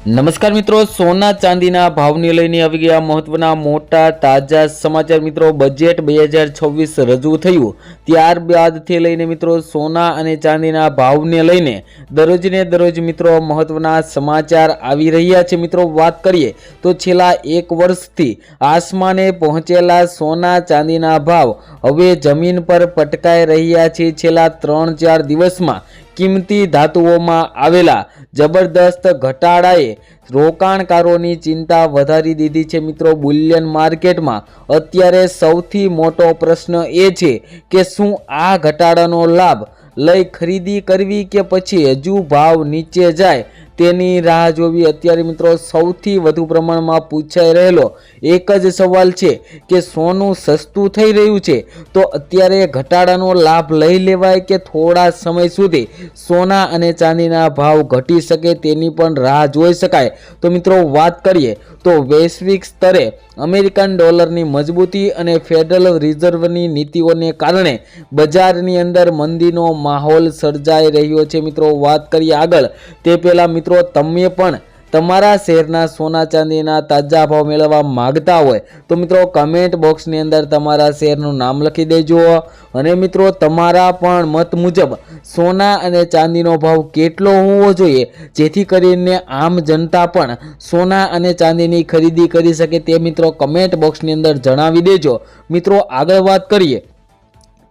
નમસ્કાર મિત્રો, સોના ચાંદીના ભાવને લઈને આવી ગયા મહત્વના મોટા તાજા સમાચાર। મિત્રો, બજેટ 2026 રજૂ થયું ત્યારબાદથી લઈને મિત્રો સોના અને ચાંદીના ભાવને લઈને દરરોજને દરરોજ મિત્રો મહત્વના સમાચાર આવી રહ્યા છે। મિત્રો, વાત કરીએ તો છેલ્લા એક વર્ષથી આસમાને પહોંચેલા સોના ચાંદીના ભાવ હવે જમીન પર પટકાઈ રહ્યા છે। છેલ્લા 3-4 દિવસમાં કિંમતી ધાતુઓમાં આવેલા જબરદસ્ત ઘટાડાએ રોકાણકારોની ચિંતા વધારી દીધી છે। મિત્રો, બુલિયન માર્કેટમાં અત્યારે સૌથી મોટો પ્રશ્ન એ છે કે શું આ ઘટાડાનો લાભ લઈ ખરીદી કરવી કે પછી હજુ ભાવ નીચે જાય તેની રાહ જોવી। અત્યારે મિત્રો સૌથી વધુ પ્રમાણમાં પૂછાઈ રહેલો એક જ સવાલ છે કે સોનું સસ્તું થઈ રહ્યું છે તો અત્યારે ઘટાડાનો લાભ લઈ લેવાય કે થોડા સમય સુધી સોના અને ચાંદીના ભાવ ઘટી શકે તેની પણ રાહ જોઈ શકાય। તો મિત્રો, વાત કરીએ તો વૈશ્વિક સ્તરે અમેરિકન ડોલરની મજબૂતી અને ફેડરલ રિઝર્વની નીતિઓને કારણે બજારની અંદર મંદીનો માહોલ સર્જાઈ રહ્યો છે। મિત્રો, વાત કરીએ આગળ તે પહેલા મિત્રો તમે પણ તમારા શહેરના સોના ચાંદીના તાજા ભાવ મેળવવા માંગતા હોય તો મિત્રો કમેન્ટ બોક્સની અંદર તમારા શહેરનું નામ લખી દેજો અને મિત્રો તમારા પણ મત મુજબ સોના અને ચાંદીનો ભાવ કેટલો હોવો જોઈએ જેથી કરીને આમ જનતા પણ સોના અને ચાંદીની ખરીદી કરી શકે તે મિત્રો કમેન્ટ બોક્સની અંદર જણાવી દેજો। મિત્રો, આગળ વાત કરીએ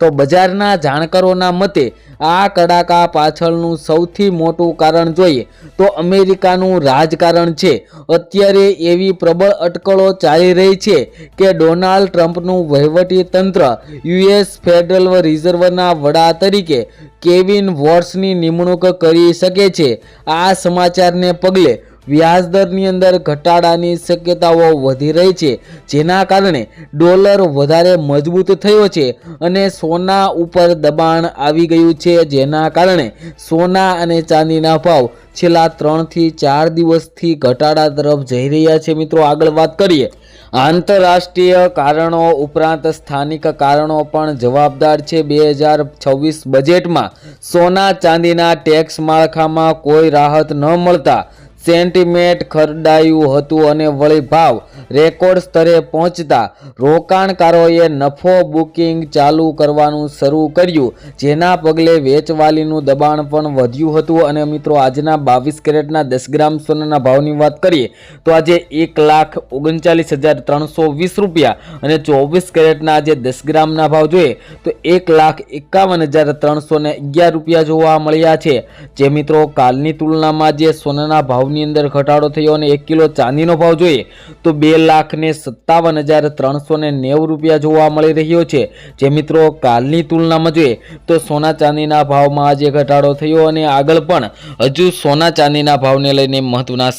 તો બજારના જાણકારોના મતે આ કડાકા પાછળનું સૌથી મોટું કારણ જોઈએ તો અમેરિકાનું રાજકારણ છે। અત્યારે એવી પ્રબળ અટકળો ચાલી રહી છે કે ડોનાલ્ડ ટ્રમ્પનું વહીવટી તંત્ર યુએસ ફેડરલ રિઝર્વના વડા તરીકે કેવિન વોર્સની નિમણૂક કરી શકે છે। આ સમાચારને પગલે વ્યાજદરની અંદર ઘટાડાની શક્યતાઓ વધી રહી છે જેના કારણે ડોલર વધારે મજબૂત થયો છે અને સોના ઉપર દબાણ આવી ગયું છે જેના કારણે સોના અને ચાંદીના ભાવ છેલ્લા 3-4 દિવસથી ઘટાડા તરફ જઈ રહ્યા છે। મિત્રો, આગળ વાત કરીએ આંતરરાષ્ટ્રીય કારણો ઉપરાંત સ્થાનિક કારણો પણ જવાબદાર છે। 2026 બજેટમાં સોના ચાંદીના ટેક્સ માળખામાં કોઈ રાહત ન મળતા સેન્ટિમેન્ટ ખરડાયું હતું અને વળી ભાવ રેકોર્ડ સ્તરે પહોંચતા રોકાણકારોએ નફો બુકિંગ ચાલુ કરવાનું શરૂ કર્યું જેના પગલે વેચવાલીનું દબાણ પણ વધ્યું હતું અને મિત્રો આજના 22 કેરેટના 10 ગ્રામ સોનાના ભાવની વાત કરીએ તો આજે 1,39,320 રૂપિયા અને 24 કેરેટના આજે 10 ગ્રામના ભાવ જોઈએ તો 1,51,311 રૂપિયા જોવા મળ્યા છે। જે મિત્રો કાલની તુલનામાં જે સોનાના ભાવ ની અંદર ઘટાડો થયો અને 1 કિલો ચાંદીનો ભાવ જોઈએ તો 2,57,390 રૂપિયા જોવા મળી રહ્યો છે। જે મિત્રો કાલની તુલનામાં જોઈએ તો સોના ચાંદીના ભાવમાં આજે ઘટાડો થયો અને આગળ પણ હજુ સોના ચાંદીના ભાવને લઈને મહત્વના